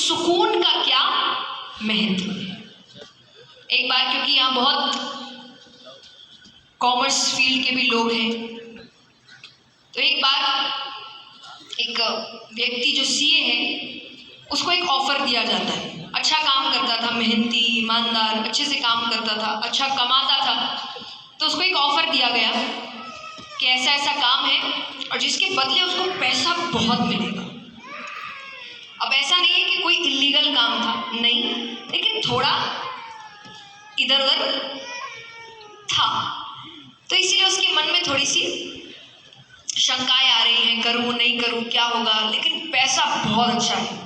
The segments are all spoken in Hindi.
सुकून का क्या महत्व है। एक बार, क्योंकि यहाँ बहुत कॉमर्स फील्ड के भी लोग हैं, तो एक बार एक व्यक्ति जो सीए है उसको एक ऑफर दिया जाता है। अच्छा काम करता था, मेहनती, ईमानदार, अच्छे से काम करता था, अच्छा कमाता था, तो उसको एक ऑफर दिया गया कि ऐसा ऐसा काम है और जिसके बदले उसको पैसा बहुत मिलेगा। अब ऐसा नहीं है कि कोई इलीगल काम था, नहीं, लेकिन थोड़ा इधर उधर था, तो इसीलिए उसके मन में थोड़ी सी शंकाएं आ रही हैं, करूं नहीं करूं, क्या होगा, लेकिन पैसा बहुत अच्छा है,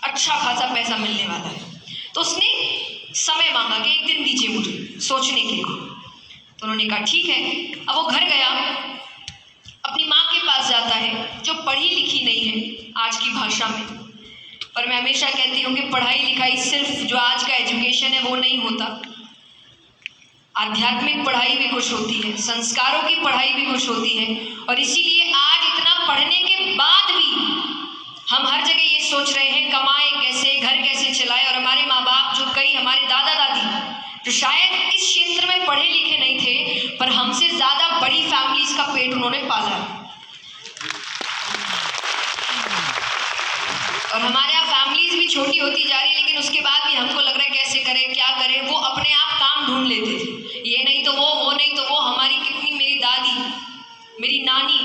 अच्छा खासा पैसा मिलने वाला है। तो उसने समय मांगा कि एक दिन दीजिए मुझे सोचने के लिए। तो उन्होंने कहा ठीक है। अब वो घर गया, अपनी माँ के पास जाता है जो पढ़ी लिखी नहीं है आज की भाषा में, पर मैं हमेशा कहती हूँ कि पढ़ाई लिखाई सिर्फ जो आज का एजुकेशन है वो नहीं होता, आध्यात्मिक पढ़ाई भी कुछ होती है, संस्कारों की पढ़ाई भी कुछ होती है। और इसीलिए आज इतना पढ़ने के बाद भी हम हर जगह ये सोच रहे हैं कमाए कैसे, घर कैसे चलाए, और हमारे माँ बाप जो कई हमारे दादा दादी जो शायद इस क्षेत्र में पढ़े लिखे नहीं थे, पर हमसे ज़्यादा बड़ी फैमिलीज का पेट उन्होंने पाला है। और हमारे यहाँ फैमिलीज भी छोटी होती जा रही है, लेकिन उसके बाद भी हमको लग रहा है कैसे करें, क्या करें। वो अपने आप काम ढूंढ लेते थे, ये नहीं तो वो नहीं तो वो। हमारी कितनी, मेरी दादी, मेरी नानी,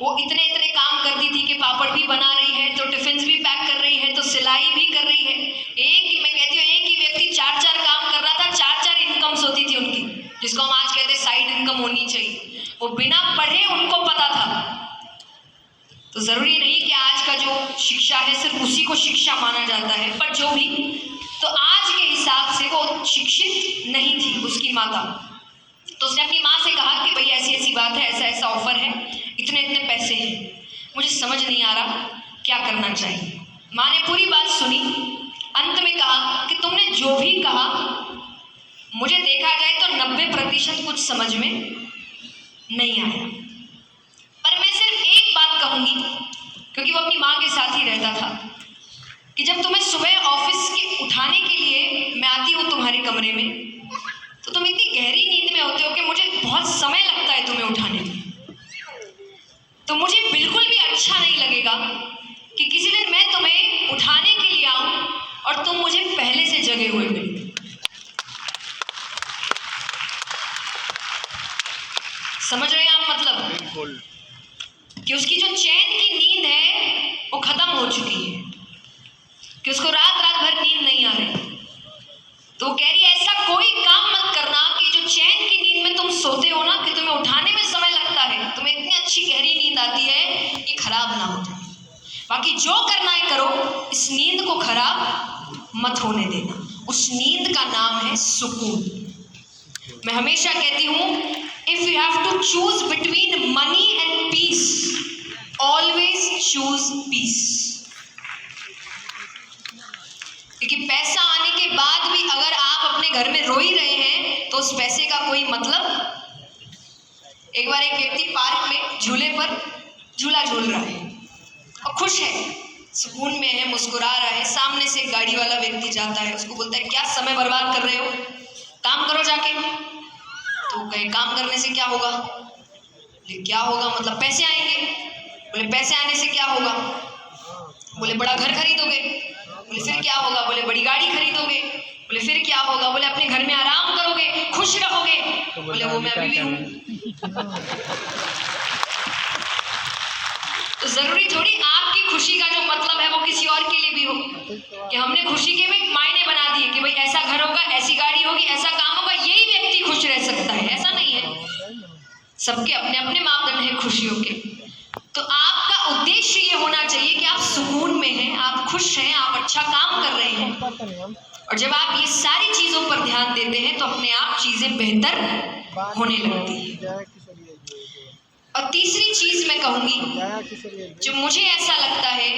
वो इतने इतने काम करती थी कि पापड़ भी बना रही है तो टिफिन भी पैक कर रही है तो सिलाई भी कर रही है। मैं कहती हूँ एक ही व्यक्ति चार चार काम कर रहा था, चार चार इनकम्स होती थी उनकी, जिसको हम आज कहते हैं साइड इनकम होनी चाहिए। वो बिना पढ़े उनको पता था। तो ज़रूरी नहीं कि आज का जो शिक्षा है सिर्फ उसी को शिक्षा माना जाता है, पर जो भी, तो आज के हिसाब से वो शिक्षित नहीं थी उसकी माता। तो उसने अपनी माँ से कहा कि भाई ऐसी ऐसी बात है, ऐसा ऐसा ऑफर है, इतने इतने पैसे हैं, मुझे समझ नहीं आ रहा क्या करना चाहिए। माँ ने पूरी बात सुनी, अंत में कहा कि तुमने जो भी कहा मुझे देखा जाए तो 90% कुछ समझ में नहीं आया, पर मैं सिर्फ एक बात कहूँगी, क्योंकि वो अपनी माँ के साथ ही रहता था, कि जब तुम्हें सुबह ऑफिस के उठाने के लिए मैं आती हूँ तुम्हारे कमरे में, तो तुम इतनी गहरी नींद में होते हो कि मुझे बहुत समय लगता है तुम्हें उठाने में। तो मुझे बिल्कुल भी अच्छा नहीं लगेगा कि किसी दिन मैं तुम्हें उठाने के लिए आऊँ और तुम मुझे पहले से जगे हुए मिलो। समझ रहे हैं आप मतलब? बिल्कुल। कि उसकी जो चैन की नींद है वो खत्म हो चुकी है, कि उसको रात रात भर नींद नहीं आ रही। तो वो कह रही है ऐसा कोई काम मत करना कि जो चैन की नींद में तुम सोते हो ना, कि तुम्हें उठाने में समय लगता है, तुम्हें इतनी अच्छी गहरी नींद आती है कि खराब ना हो जाए। बाकी जो करना है करो, इस नींद को खराब मत होने देना। उस नींद का नाम है सुकून। मैं हमेशा कहती हूँ, if you have to choose between money and peace, always choose peace. क्योंकि पैसा आने के बाद भी अगर आप अपने घर में रो ही रहे हैं तो उस पैसे का कोई मतलब। एक बार एक व्यक्ति पार्क में झूले पर झूला झूल रहा है और खुश है, सुकून में है, मुस्कुरा रहा है। सामने से एक गाड़ी वाला व्यक्ति जाता है, उसको बोलता है क्या समय बर्बाद कर रहे हो, काम करो जाके। तो कहे काम करने से क्या होगा? बोले क्या होगा मतलब पैसे आएंगे। बोले पैसे आने से क्या होगा? बोले बड़ा घर खरीदोगे। बोले फिर क्या होगा? बोले बड़ी गाड़ी खरीदोगे। बोले फिर क्या होगा? बोले अपने घर में आराम करोगे, खुश रहोगे। बोले वो मैं अभी भी हूँ। तो जरूरी थोड़ी आपकी खुशी का जो मतलब है वो किसी और के लिए भी हो, कि हमने खुशी के में मायने बना दिए कि भाई ऐसा घर होगा, ऐसी गाड़ी होगी, ऐसा काम होगा, यही व्यक्ति खुश रह सकता है। ऐसा नहीं है, सबके अपने अपने मापदंड है खुशियों के। तो आपका उद्देश्य ये होना चाहिए कि आप सुकून में हैं, आप खुश हैं, आप अच्छा काम कर रहे हैं। और जब आप ये सारी चीजों पर ध्यान देते हैं तो अपने आप चीजें बेहतर होने लगती है। और तीसरी चीज मैं कहूंगी जो मुझे ऐसा लगता है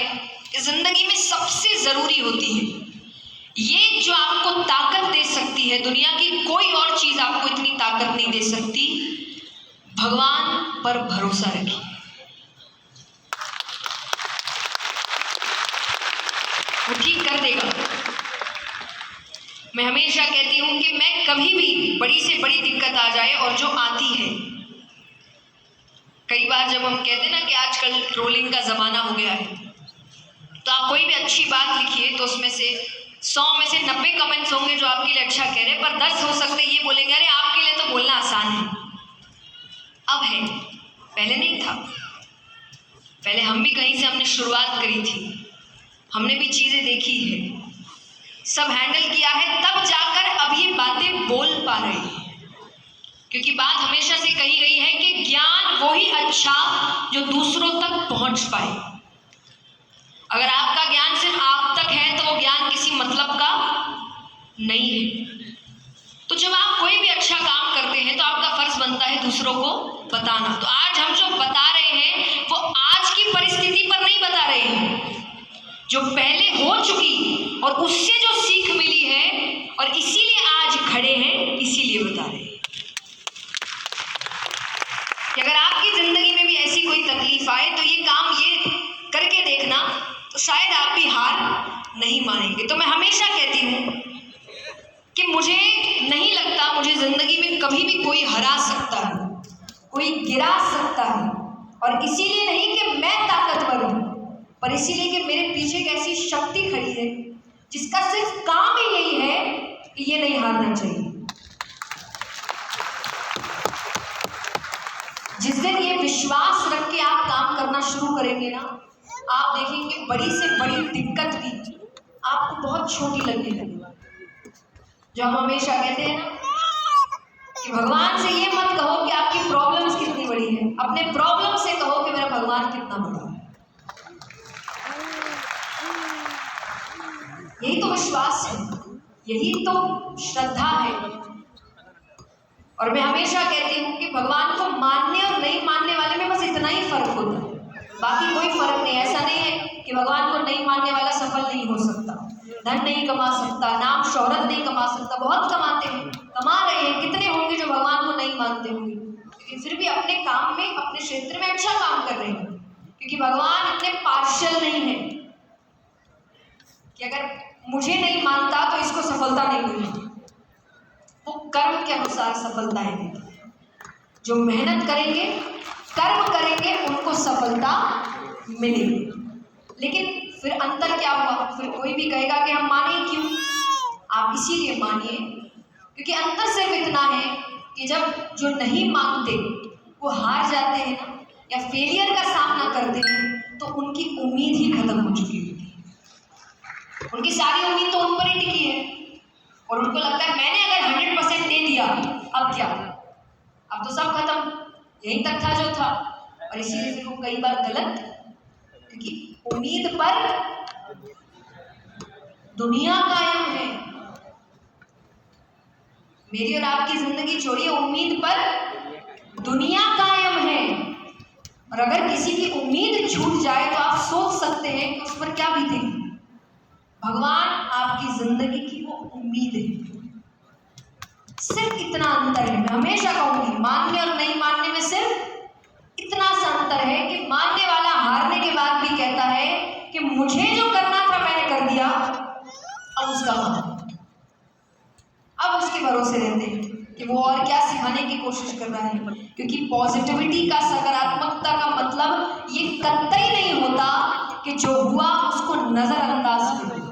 कि जिंदगी में सबसे जरूरी होती है, ये जो आपको ताकत दे सकती है, दुनिया की कोई और चीज आपको इतनी ताकत नहीं दे सकती, भगवान पर भरोसा रखिए। वो ठीक कर देगा। मैं हमेशा कहती हूँ कि मैं कभी भी बड़ी से बड़ी दिक्कत आ जाए, और जो आती है, कई बार जब हम कहते हैं ना कि आजकल ट्रोलिंग का ज़माना हो गया है, तो आप कोई भी अच्छी बात लिखिए तो उसमें से 100 में से 90 कमेंट्स होंगे जो आपके लिए अच्छा कह रहे हैं, पर 10 हो सकते ये बोलेंगे अरे आपके लिए तो बोलना आसान है। अब है, पहले नहीं था। पहले हम भी कहीं से हमने शुरुआत करी थी, हमने भी चीज़ें देखी है, सब हैंडल किया है, तब जाकर अब ये बातें बोल पा रहे हैं। क्योंकि बात हमेशा से कही गई है कि ज्ञान वो ही अच्छा जो दूसरों तक पहुंच पाए। अगर आपका ज्ञान सिर्फ आप तक है तो वो ज्ञान किसी मतलब का नहीं है। तो जब आप कोई भी अच्छा काम करते हैं तो आपका फर्ज बनता है दूसरों को बताना। तो आज हम जो बता रहे हैं वो आज की परिस्थिति पर नहीं बता रहे हैं, जो पहले हो चुकी और उससे जो सीख मिली है, और इसीलिए आज खड़े हैं, इसीलिए बता रहे हैं कि अगर आपकी जिंदगी में भी ऐसी कोई तकलीफ आए तो ये काम ये करके देखना, तो शायद आप भी हार नहीं मानेंगे। तो मैं हमेशा कहती हूँ कि मुझे नहीं लगता मुझे जिंदगी में कभी भी कोई हरा सकता है, कोई गिरा सकता है, और इसीलिए नहीं कि मैं ताकतवर हूँ, पर इसीलिए कि मेरे पीछे एक ऐसी शक्ति खड़ी है जिसका सिर्फ काम ही यही है कि ये नहीं हारना चाहिए। जिस दिन ये विश्वास रख के आप काम करना शुरू करेंगे ना, आप देखेंगे बड़ी से बड़ी दिक्कत भी आपको बहुत छोटी लगने लगेगी। जो हम हमेशा कहते हैं ना कि भगवान से ये मत कहो कि आपकी प्रॉब्लम्स कितनी बड़ी है, अपने प्रॉब्लम से कहो कि मेरा भगवान कितना बड़ा है। यही तो विश्वास है, यही तो श्रद्धा है। और मैं हमेशा कहती हूँ कि भगवान को मानने और नहीं मानने वाले में बस इतना ही फर्क होता है, बाकी कोई फर्क नहीं। ऐसा नहीं है कि भगवान को नहीं मानने वाला सफल नहीं हो सकता, धन नहीं कमा सकता, नाम शोहरत नहीं कमा सकता। बहुत कमाते हैं, कमा रहे हैं, कितने होंगे जो भगवान को नहीं मानते होंगे, लेकिन फिर भी अपने काम में, अपने क्षेत्र में अच्छा काम कर रहे हैं। क्योंकि भगवान इतने पार्शियल नहीं है कि अगर मुझे नहीं मानता तो इसको सफलता नहीं मिलेगी। वो कर्म के अनुसार सफलता है। जो मेहनत करेंगे, कर्म करेंगे, उनको सफलता मिलेगी। लेकिन फिर अंतर क्या हुआ? फिर कोई भी कहेगा कि हम माने क्यों? आप इसीलिए मानिए क्योंकि अंतर सिर्फ इतना है कि जब जो नहीं मानते वो हार जाते हैं ना, या फेलियर का सामना करते हैं, तो उनकी उम्मीद ही खत्म हो चुकी होती है। उनकी सारी उम्मीद तो उन पर ही टिकी है, और उनको लगता है मैंने अगर 100% दे दिया, अब क्या, अब तो सब खत्म, यहीं तक था जो था। और इसीलिए फिर वो कई बार गलत, क्योंकि उम्मीद पर दुनिया कायम है। मेरी और आपकी जिंदगी छोड़िए, उम्मीद पर दुनिया कायम है। और अगर किसी की उम्मीद छूट जाए तो आप सोच सकते हैं कि उस पर क्या बीतेगी। भगवान आपकी जिंदगी की वो उम्मीद है। सिर्फ इतना अंतर है। मैं हमेशा कहूंगी मानने और नहीं मानने में सिर्फ इतना सा अंतर है कि मानने वाला हारने के बाद भी कहता है कि मुझे जो करना था मैंने कर दिया, अब उसका मान, अब उसके भरोसे रहते हैं कि वो और क्या सिखाने की कोशिश कर रहा है। क्योंकि पॉजिटिविटी का, सकारात्मकता का मतलब ये कतई नहीं होता कि जो हुआ उसको नजरअंदाज करें।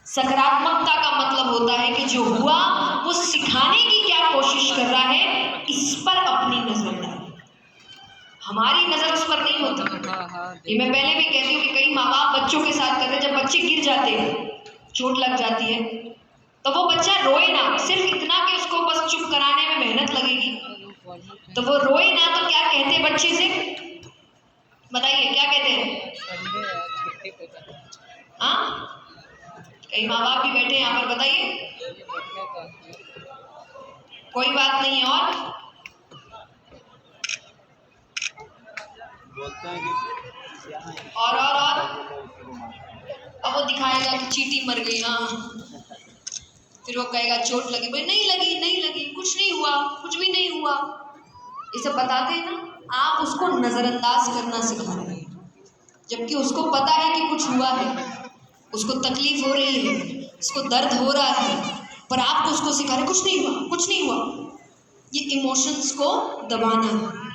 सकारात्मकता का मतलब होता है कि जो हुआ वो सिखाने की क्या कोशिश कर रहा है, इस पर अपनी नजर डालें। हमारी नजर उस पर नहीं होती। ये मैं पहले भी कहती हूँ कि कई माँ बाप बच्चों के साथ करते हैं। जब बच्चे गिर जाते हैं, चोट लग जाती है, तो वो बच्चा रोए ना, सिर्फ इतना कि उसको बस चुप कराने में मेहनत लगेगी, तो वो रोए ना। तो क्या कहते हैं बच्चे से, बताइए क्या कहते हैं? हाँ, कई माँ बाप भी बैठे हैं यहाँ पर, बताइए। कोई बात नहीं है। और बोलते हैं कि और अब वो दिखाएगा कि चींटी मर गई। हाँ, फिर वो कहेगा चोट लगी, भाई नहीं लगी, नहीं लगी, कुछ नहीं हुआ, कुछ भी नहीं हुआ। ये सब बताते हैं ना, आप उसको नजरअंदाज करना सिखा रहे हैं, जबकि उसको पता है कि कुछ हुआ है। उसको तकलीफ हो रही है, उसको दर्द हो रहा है, पर आपको उसको सिखा रहे कुछ नहीं हुआ, कुछ नहीं हुआ। ये इमोशंस को दबाना है।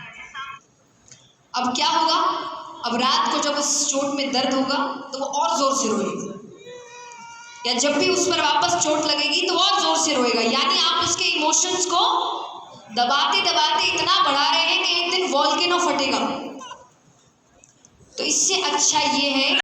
अब क्या होगा, अब रात को जब उस चोट में दर्द होगा तो वो और जोर से रोएगा, या जब भी उस पर वापस चोट लगेगी तो और जोर से रोएगा। यानी आप उसके इमोशंस को दबाते दबाते इतना बढ़ा रहे हैं कि एक दिन वॉल्केनो फटेगा। तो इससे अच्छा ये है